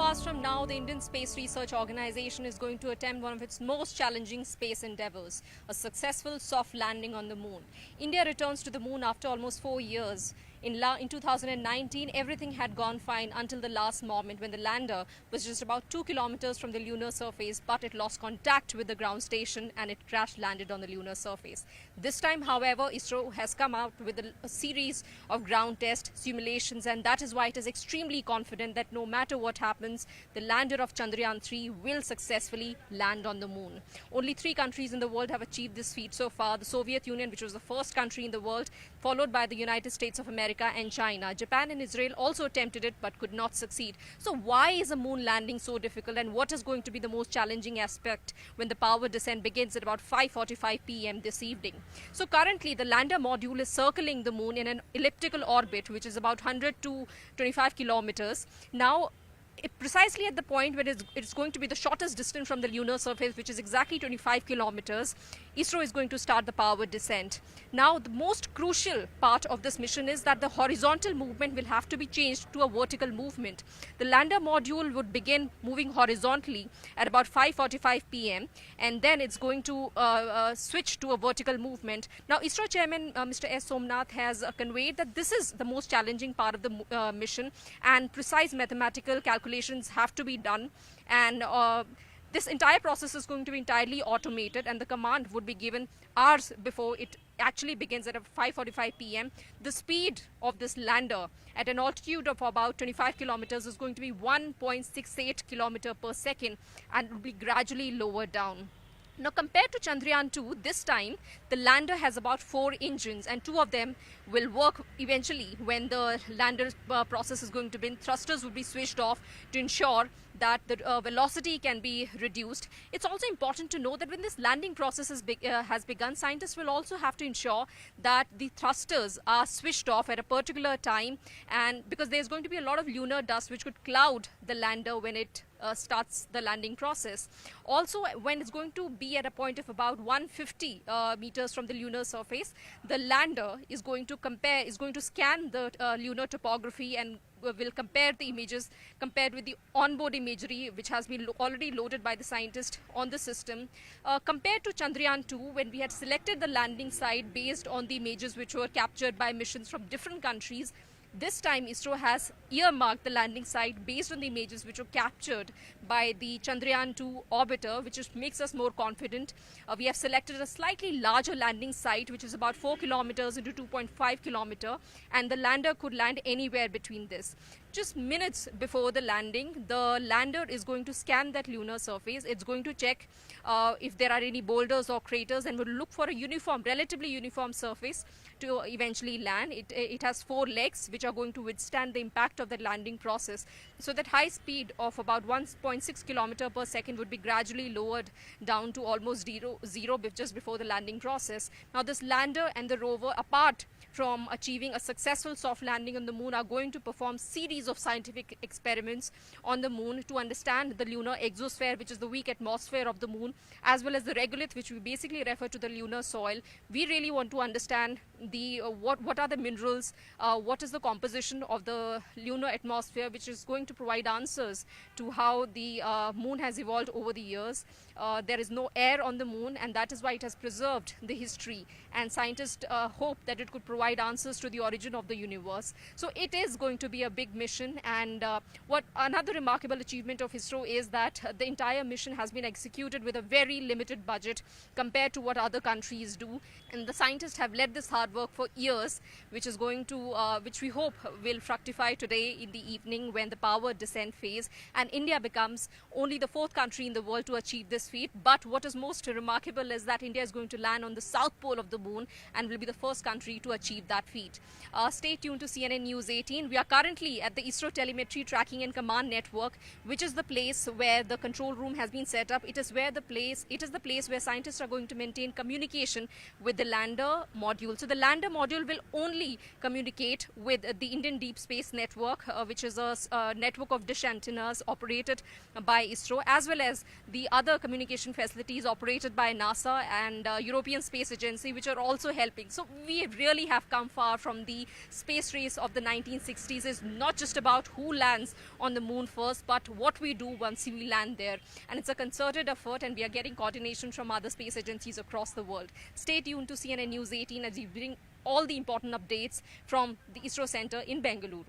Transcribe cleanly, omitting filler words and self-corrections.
hours from now, the Indian Space Research Organization is going to attempt one of its most challenging space endeavors, a successful soft landing on the moon. India returns to the moon after almost 4 years. In 2019, everything had gone fine until the last moment when the lander was just about 2 kilometers from the lunar surface, but it lost contact with the ground station and it crash landed on the lunar surface. This time, however, ISRO has come out with a series of ground test simulations, and that is why it is extremely confident that no matter what happens, the lander of Chandrayaan 3 will successfully land on the moon. Only 3 countries in the world have achieved this feat so far: the Soviet Union, which was the first country in the world, followed by the United States of America and China. Japan and Israel also attempted it but could not succeed. So why is a moon landing so difficult, and what is going to be the most challenging aspect when the power descent begins at about 5:45 p.m. this evening? So currently the lander module is circling the moon in an elliptical orbit which is about 100 to 25 kilometers. Now, precisely at the point when it's going to be the shortest distance from the lunar surface, which is exactly 25 kilometers, ISRO is going to start the power descent. Now, the most crucial part of this mission is that the horizontal movement will have to be changed to a vertical movement. The lander module would begin moving horizontally at about 5:45 p.m. and then it's going to switch to a vertical movement. Now, ISRO chairman Mr. S. Somnath has conveyed that this is the most challenging part of the mission, and precise mathematical calculations have to be done, and this entire process is going to be entirely automated, and the command would be given hours before it actually begins at 5:45 p.m. The speed of this lander at an altitude of about 25 kilometers is going to be 1.68 kilometer per second, and will be gradually lowered down. Now, compared to Chandrayaan 2, this time the lander has about 4 engines, and 2 of them will work eventually when the lander process is going to begin. Thrusters will be switched off to ensure that the velocity can be reduced. It's also important to know that when this landing process has begun, scientists will also have to ensure that the thrusters are switched off at a particular time, and because there's going to be a lot of lunar dust which could cloud the lander when it starts the landing process. Also, when it's going to be at a point of about 150 meters from the lunar surface, the lander is going to scan the lunar topography and will compare the images compared with the onboard imagery which has been already loaded by the scientist on the system. Compared to Chandrayaan 2, when we had selected the landing site based on the images which were captured by missions from different countries, this time ISRO has earmarked the landing site based on the images which were captured by the Chandrayaan 2 orbiter, which makes us more confident. We have selected a slightly larger landing site which is about 4 kilometers into 2.5 kilometer, and the lander could land anywhere between this. Just minutes before the landing, the lander is going to scan that lunar surface. It's going to check if there are any boulders or craters, and will look for a relatively uniform surface to eventually land. It has 4 legs which are going to withstand the impact of the landing process, so that high speed of about 1.6 kilometer per second would be gradually lowered down to almost zero just before the landing process. Now, this lander and the rover, apart from achieving a successful soft landing on the moon, are going to perform series of scientific experiments on the moon to understand the lunar exosphere, which is the weak atmosphere of the moon, as well as the regolith, which we basically refer to the lunar soil. We really want to understand what are the minerals, what is the composition of the lunar atmosphere, which is going to provide answers to how the moon has evolved over the years. There is no air on the moon, and that is why it has preserved the history, and scientists hope that it could provide answers to the origin of the universe. So it is going to be a big mission, and what another remarkable achievement of ISRO is that the entire mission has been executed with a very limited budget compared to what other countries do, and the scientists have led this hard work for years, which we hope will fructify today in the evening when the power descent phase, and India becomes only the 4th country in the world to achieve this feat. But what is most remarkable is that India is going to land on the south pole of the moon and will be the first country to achieve that feat. Stay tuned to CNN News 18. We are currently at the ISRO Telemetry Tracking and Command Network, which is the place where the control room has been set up. It is the place where scientists are going to maintain communication with the lander module. So the lander module will only communicate with the Indian Deep Space Network, which is a network of dish antennas operated by ISRO, as well as the other communication communication facilities operated by NASA and European Space Agency, which are also helping. So we really have come far from the space race of the 1960s. It's not just about who lands on the moon first, but what we do once we land there. And it's a concerted effort, and we are getting coordination from other space agencies across the world. Stay tuned to CNN News 18 as we bring all the important updates from the ISRO Center in Bengaluru.